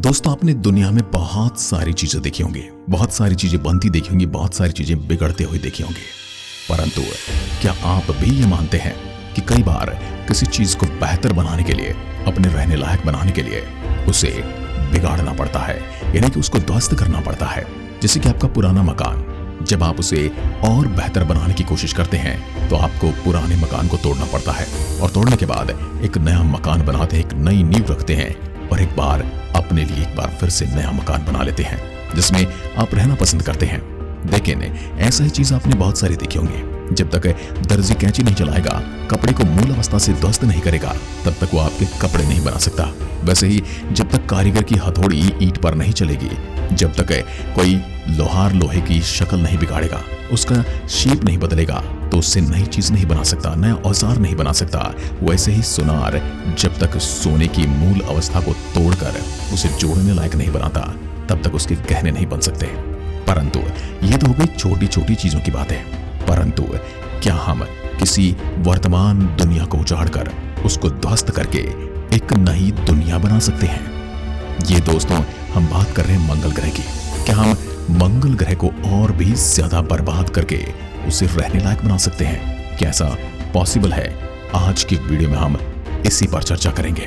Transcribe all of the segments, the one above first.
दोस्तों, आपने दुनिया में बहुत सारी चीजें देखी होंगी, बहुत सारी चीजें बनती देखी होंगी, बहुत सारी चीजें बिगड़ते हुए देखी होंगी। परंतु क्या आप भी ये मानते हैं कि कई बार किसी चीज को बेहतर बनाने के लिए, अपने रहने लायक बनाने के लिए उसे बिगाड़ना पड़ता है, यानी कि उसको ध्वस्त करना पड़ता है। जैसे कि आपका पुराना मकान, जब आप उसे और बेहतर बनाने की कोशिश करते हैं तो आपको पुराने मकान को तोड़ना पड़ता है और तोड़ने के बाद एक नया मकान बनाते हैं, एक नई नींव रखते हैं और एक बार फिर से नया मकान बना लेते हैं जिसमें आप रहना पसंद करते हैं। लेकिन ऐसा ही चीज आपने बहुत सारी देखी होंगी। जब तक दर्जी कैंची नहीं चलाएगा, कपड़े को मूल अवस्था से ध्वस्त नहीं करेगा, तब तक वो आपके कपड़े नहीं बना सकता। वैसे ही जब तक कारीगर की हथौड़ी ईंट पर नहीं चलेगी, जब तक कोई लोहार लोहे की शक्ल नहीं बिगाड़ेगा, उसका शेप नहीं बदलेगा, तो उससे नई चीज नहीं बना सकता, नया औजार नहीं बना सकता। वैसे ही सुनार जब तक सोने की मूल अवस्था को तोड़कर उसे जोड़ने लायक नहीं बनाता, तब तक उसके गहने नहीं बन सकते। परंतु ये तो हो गई छोटी छोटी चीजों की बात है। परंतु क्या हम किसी वर्तमान दुनिया को उजाड़कर उसको ध्वस्त करके एक नई दुनिया बना सकते हैं? ये दोस्तों, हम बात कर रहे हैं मंगल ग्रह की। क्या हम मंगल ग्रह को और भी ज्यादा बर्बाद करके उसे रहने लायक बना सकते हैं? क्या ऐसा पॉसिबल है? आज की वीडियो में हम इसी पर चर्चा करेंगे।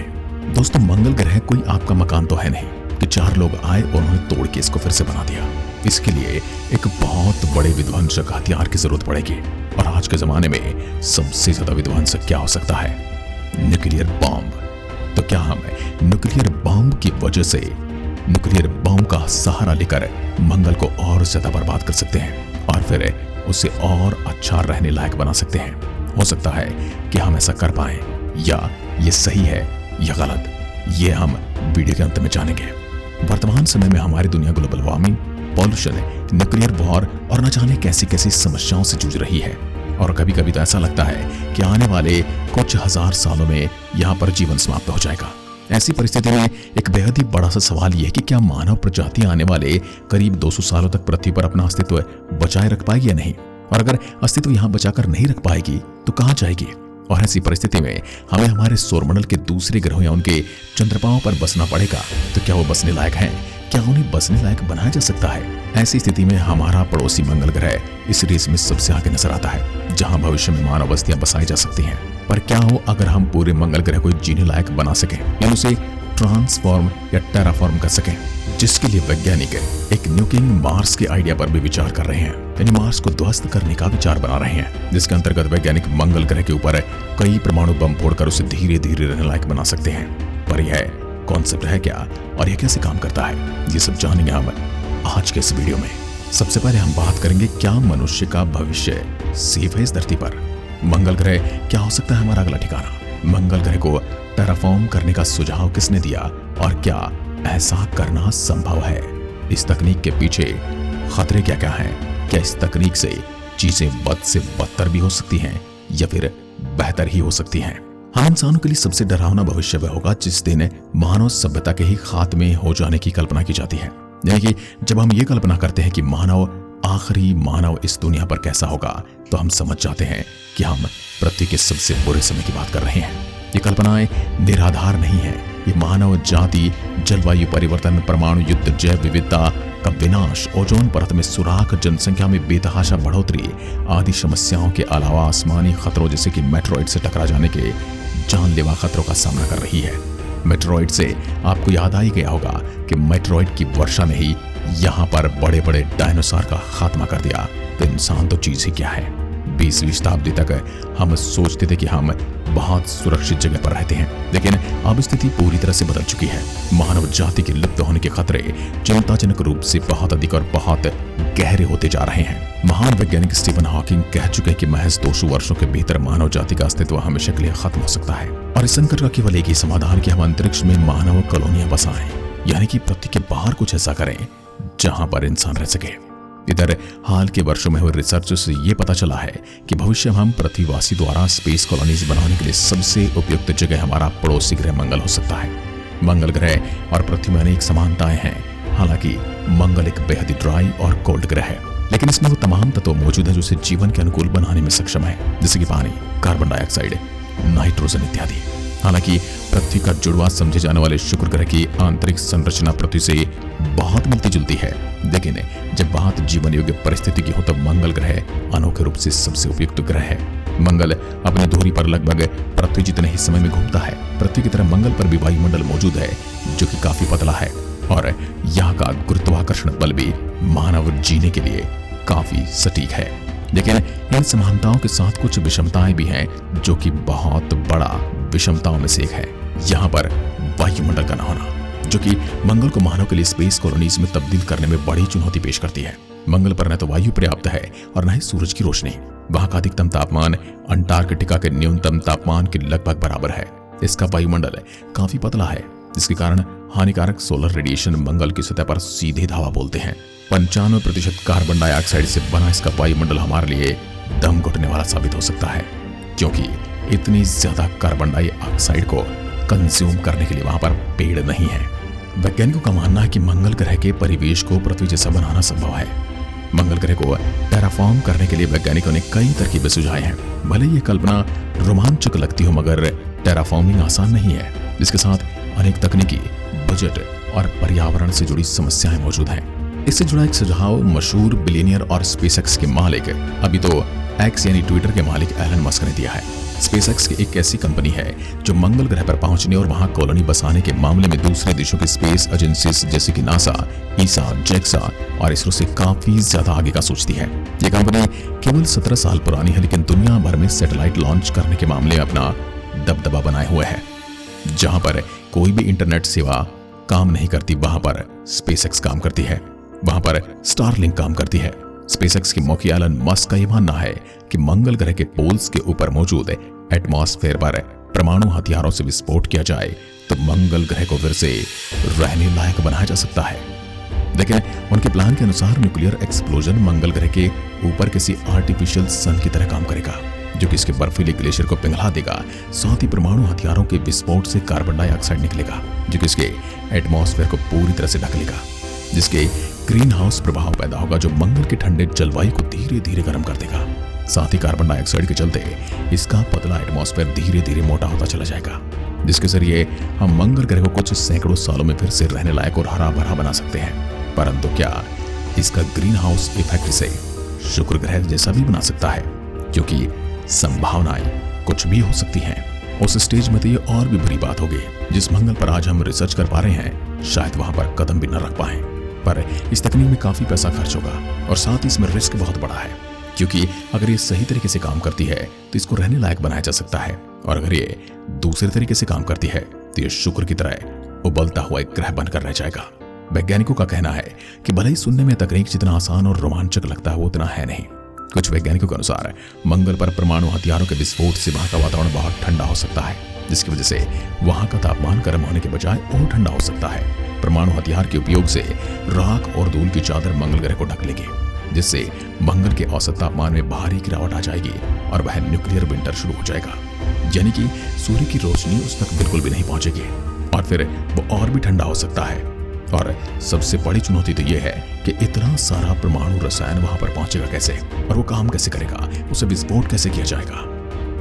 दोस्तों, मंगल ग्रह कोई आपका मकान तो है नहीं कि चार लोग आए और उन्होंने तोड़ के इसको फिर से बना दिया। इसके लिए एक बहुत बड़े विध्वंसक हथियार की जरूरत पड़ेगी और आज के जमाने में सबसे ज्यादा विध्वंसक क्या हो सकता है? Nuclear bomb. तो क्या हम न्यूक्लियर बॉम्ब की वजह से, न्यूक्लियर बॉम्ब का सहारा लेकर मंगल को और ज्यादा बर्बाद कर सकते हैं और फिर उसे और अच्छा रहने लायक बना सकते हैं? हो सकता है कि हम ऐसा कर पाएं, या ये सही है या गलत, ये हम वीडियो के अंत में जानेंगे। वर्तमान समय में हमारी दुनिया global warming, pollution, nuclear war और न जाने कैसी कैसी समस्याओं से जूझ रही है और कभी कभी तो ऐसा लगता है कि आने वाले कुछ हजार सालों में यहाँ पर जीवन समाप्त हो जाएगा। ऐसी परिस्थिति में एक बेहद ही बड़ा सा सवाल यह है कि क्या मानव प्रजाति आने वाले करीब 200 सालों तक पृथ्वी पर अपना अस्तित्व बचाए रख पाएगी या नहीं? और अगर अस्तित्व यहाँ बचाकर नहीं रख पाएगी तो कहाँ जाएगी? और ऐसी परिस्थिति में हमें हमारे सौरमंडल के दूसरे ग्रहों या उनके चंद्रमाओं पर बसना पड़ेगा, तो क्या वो बसने लायक हैं? क्या उन्हें बसने लायक बनाया जा सकता है? ऐसी स्थिति में हमारा पड़ोसी मंगल ग्रह इस रेस में सबसे आगे नजर आता है, जहां भविष्य में मानव बस्तियां बसाई जा सकती हैं। पर क्या हो अगर हम पूरे मंगल ग्रह को जीने लायक बना सकें, यानी उसे ट्रांसफॉर्म या टेराफॉर्म कर सकें, जिसके लिए वैज्ञानिक एक न्यूकिंग मार्स के आइडिया पर भी विचार कर रहे हैं, यानी मार्स को ध्वस्त करने का विचार बना रहे हैं, जिसके अंतर्गत वैज्ञानिक मंगल ग्रह के ऊपर कई परमाणु बम फोड़कर उसे धीरे धीरे रहने लायक बना सकते हैं। पर यह कॉन्सेप्ट है क्या और यह कैसे काम करता है, ये सब जानेंगे हम आज के इस वीडियो में। सबसे पहले हम बात करेंगे क्या मनुष्य का भविष्य सेफ है इस धरती पर? मंगल ग्रह क्या हो सकता है हमारा अगला ठिकाना? मंगल ग्रह को टेराफॉर्म करने का सुझाव किसने दिया और क्या ऐसा करना संभव है? इस तकनीक के पीछे खतरे क्या क्या हैं? क्या इस तकनीक से चीजें बद से बदतर भी हो सकती हैं या फिर बेहतर ही हो सकती हैं? हम इंसानों के लिए सबसे डरावना भविष्य वह होगा जिस दिन मानव सभ्यता के ही खात्मे हो जाने की कल्पना की जाती है। यानी कि जब हम ये कल्पना करते हैं कि आखिरी मानव इस दुनिया पर कैसा होगा, तो हम समझ जाते हैं कि हम पृथ्वी के सबसे बुरे समय की बात कर रहे हैं। ये कल्पनाएं निराधार नहीं है। ये मानव जाति, जलवायु परिवर्तन, परमाणु युद्ध, जैव विविधता का विनाश, ओजोन परत में सुराख, जनसंख्या में बेतहाशा बढ़ोतरी आदि समस्याओं के अलावा आसमानी खतरों जैसे कि मेट्रोइड से टकरा जाने के जानलेवा खतरों का सामना कर रही है। मेट्रोइड से आपको याद आ ही गया होगा कि मेट्रोइड की वर्षा ने ही यहाँ पर बड़े बड़े डायनासोर का खात्मा कर दिया। तो इंसान तो चीज ही क्या है? 20वीं शताब्दी तक हम सोचते थे कि हम बहुत सुरक्षित जगह पर रहते हैं, लेकिन अब स्थिति पूरी तरह से बदल चुकी है। मानव जाति के लुप्त होने के खतरे चिंताजनक रूप से बहुत अधिक और बहुत गहरे होते जा रहे हैं। महान वैज्ञानिक स्टीफन हॉकिंग कह चुके हैं कि महज 200 वर्षों के भीतर मानव जाति का अस्तित्व हमेशा के लिए खत्म हो सकता है और इस संकट का केवल एक ही समाधान कि हम अंतरिक्ष में मानव कॉलोनियां बसाएं, यानी कि पृथ्वी के बाहर कुछ ऐसा करें जहां पर इंसान रह सके। इधर हाल के वर्षों में हुए रिसर्च से ये पता चला है कि भविष्य में हम पृथ्वीवासी द्वारा स्पेस कॉलोनीज बनाने के लिए सबसे उपयुक्त जगह हमारा पड़ोसी ग्रह मंगल हो सकता है। मंगल ग्रह और पृथ्वी में अनेक समानताएं हैं। हालांकि मंगल एक बेहद ड्राई और कोल्ड ग्रह है, लेकिन इसमें वो तमाम तत्व मौजूद है जो इसे जीवन के अनुकूल बनाने में सक्षम है, जैसे कि पानी, कार्बन डाइऑक्साइड, नाइट्रोजन इत्यादि। हालांकि पृथ्वी का जुड़वा समझे जाने वाले शुक्र ग्रह की आंतरिक संरचना पृथ्वी से बहुत मिलती जुलती है, लेकिन जब बात जीवन योग्य परिस्थिति की हो तब मंगल ग्रह अनोखे रूप से सबसे उपयुक्त ग्रह है। मंगल अपनी धुरी पर लगभग पृथ्वी जितने ही समय में घूमता है। पृथ्वी की तरह मंगल पर भी वायुमंडल मौजूद है जो कि काफी पतला है और यहाँ का गुरुत्वाकर्षण बल भी मानव जीने के लिए काफी सटीक है। लेकिन इन समानताओं के साथ कुछ विषमताएं भी हैं जो कि बहुत बड़ा विषमताओं में से एक है। यहाँ पर वायुमंडल का न होना, जो कि मंगल को मानव के लिए स्पेस कॉलोनीज में तब्दील करने में बड़ी चुनौती पेश करती है। मंगल पर न तो वायु पर्याप्त है और न ही सूरज की रोशनी। वहां का अधिकतम तापमान अंटार्कटिका के न्यूनतम तापमान के लगभग बराबर है। इसका वायुमंडल काफी पतला है, जिसके कारण हानिकारक सोलर रेडिएशन मंगल की सतह पर सीधे धावा बोलते हैं। 95% कार्बन डाइऑक्साइड से बना इसका वायुमंडल हमारे लिए दम घुटने वाला साबित हो सकता है, क्योंकि इतनी ज्यादा कार्बन डाइऑक्साइड को कंज्यूम करने के लिए वहां पर पेड़ नहीं है। वैज्ञानिकों का मानना है कि मंगल ग्रह के परिवेश को पृथ्वी जैसा बनाना संभव है। मंगल ग्रह को टेराफॉर्म करने के लिए वैज्ञानिकों ने कई तरकीबें सुझाई हैं। भले ये कल्पना रोमांचक लगती हो, मगर टेराफॉर्मिंग आसान नहीं है, जिसके साथ अनेक तकनीकी, बजट और पर्यावरण से जुड़ी समस्याएं मौजूद हैं। इससे जुड़ा एक सुझाव मशहूर बिलियनियर और स्पेसएक्स के मालिक, अभी तो एक्स यानी ट्विटर के मालिक एलन मस्क ने दिया है। स्पेसएक्स एक ऐसी कंपनी है जो मंगल ग्रह पर पहुंचने और वहां कॉलोनी बसाने के मामले में दूसरे देशों की स्पेस एजेंसीज जैसे कि नासा, ईसा, जेक्सा और इसरो से काफी ज्यादा आगे का सोचती है। ये कंपनी केवल 17 साल पुरानी है, लेकिन दुनिया भर में सैटेलाइट लॉन्च करने के मामले में अपना दबदबा बनाए हुए है। जहां पर कोई भी इंटरनेट सेवा काम नहीं करती, वहां पर स्पेसएक्स काम करती है। वहां पर स्टारलिंक काम करती है। स्पेसएक्स के मुखिया एलन मस्क का यह मानना है कि मंगल ग्रह के पोल्स के ऊपर मौजूद एटमॉस्फेयर पर परमाणु हथियारों से विस्फोट किया जाए तो मंगल ग्रह को फिर से रहने लायक बनाया जा सकता है। लेकिन उनके प्लान के अनुसार न्यूक्लियर एक्सप्लोजन मंगल ग्रह के ऊपर किसी आर्टिफिशियल सन की तरह काम करेगा, जो कि इसके बर्फीले ग्लेशियर को पिघला देगा। साथ ही परमाणु हथियारों के विस्फोट से कार्बन डाइऑक्साइड निकलेगा, जो कि इसके एटमॉस्फेयर को पूरी तरह से ढक लेगा, जिसके ग्रीन हाउस प्रभाव पैदा होगा जो मंगल के ठंडे जलवायु को धीरे धीरे गर्म कर देगा। साथ ही कार्बन डाइऑक्साइड के चलते इसका पतला एटमॉस्फेयर धीरे धीरे मोटा होता चला जाएगा, जिसके जरिए हम मंगल ग्रह को कुछ सैकड़ों सालों में फिर से रहने लायक और हरा भरा बना सकते हैं। परंतु क्या इसका ग्रीन हाउस इफेक्ट से शुक्र ग्रह जैसा भी बना सकता है? क्योंकि संभावनाएं कुछ भी हो सकती हैं। उस स्टेज में तो ये और भी बुरी बात होगी। जिस मंगल पर आज हम रिसर्च कर पा रहे हैं, शायद वहां पर कदम भी न रख पाए। पर इस तकनीक में काफी पैसा खर्च होगा और साथ ही इसमें रिस्क बहुत बड़ा है, क्योंकि अगर ये सही तरीके से काम करती है तो इसको रहने लायक बनाया जा सकता है, और अगर ये दूसरे तरीके से काम करती है तो ये शुक्र की तरह उबलता हुआ एक ग्रह बनकर रह जाएगा। वैज्ञानिकों का कहना है कि भले ही सुनने में तकनीक जितना आसान और रोमांचक लगता है वो उतना है नहीं। कुछ वैज्ञानिकों के अनुसार मंगल पर परमाणु हथियारों के विस्फोट से वहां का वातावरण बहुत ठंडा हो सकता है, जिसकी वजह से वहां का तापमान गर्म होने के बजाय और ठंडा हो सकता है। परमाणु हथियार के उपयोग से राख और धूल की चादर मंगल ग्रह को ढक लेगी, जिससे मंगल के औसत तापमान में भारी गिरावट आ जाएगी और वह न्यूक्लियर विंटर शुरू हो जाएगा। यानी कि सूर्य की रोशनी उस तक बिल्कुल भी नहीं पहुंचेगी और फिर वो और भी ठंडा हो सकता है। और सबसे बड़ी चुनौती तो यह है कि इतना सारा परमाणु रसायन वहां पर पहुंचेगा कैसे, और वो काम कैसे करेगा, उसे विस्फोट कैसे किया जाएगा।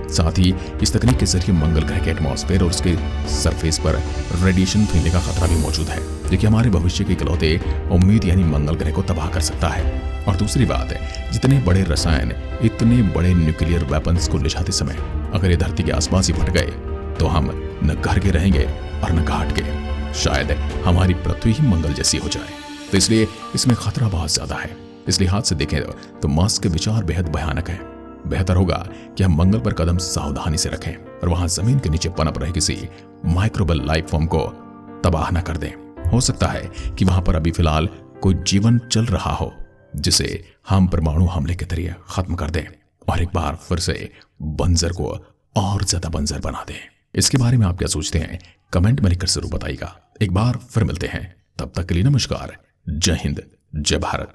साथ ही इस तकनीक के जरिए मंगल ग्रह के एटमॉस्फेयर और उसके सरफेस पर रेडिएशन फैलने का खतरा भी मौजूद है, जो कि हमारे भविष्य के इकलौते उम्मीद यानी मंगल ग्रह को तबाह कर सकता है। और दूसरी बात है, जितने बड़े रसायन इतने बड़े न्यूक्लियर वेपन्स को ले जाते समय अगर ये धरती के आसपास ही फट गए तो हम न घर के रहेंगे और न घाट के। शायद हमारी पृथ्वी ही मंगल जैसी हो जाए। तो इसलिए इसमें खतरा बहुत ज्यादा है। इस लिहाज से देखें तो मस्क के विचार बेहद भयानक है। बेहतर होगा कि हम मंगल पर कदम सावधानी से रखें और वहां जमीन के नीचे पनप रहे किसी माइक्रोबल लाइफ फॉर्म को तबाह न कर दें। हो सकता है कि वहां पर अभी फिलहाल कोई जीवन चल रहा हो जिसे हम परमाणु हमले के जरिए खत्म कर दें और एक बार फिर से बंजर को और ज्यादा बंजर बना दें। इसके बारे में आप क्या सोचते हैं? कमेंट में लिखकर जरूर बताइएगा। एक बार फिर मिलते हैं, तब तक के लिए नमस्कार, जय हिंद, जय भारत।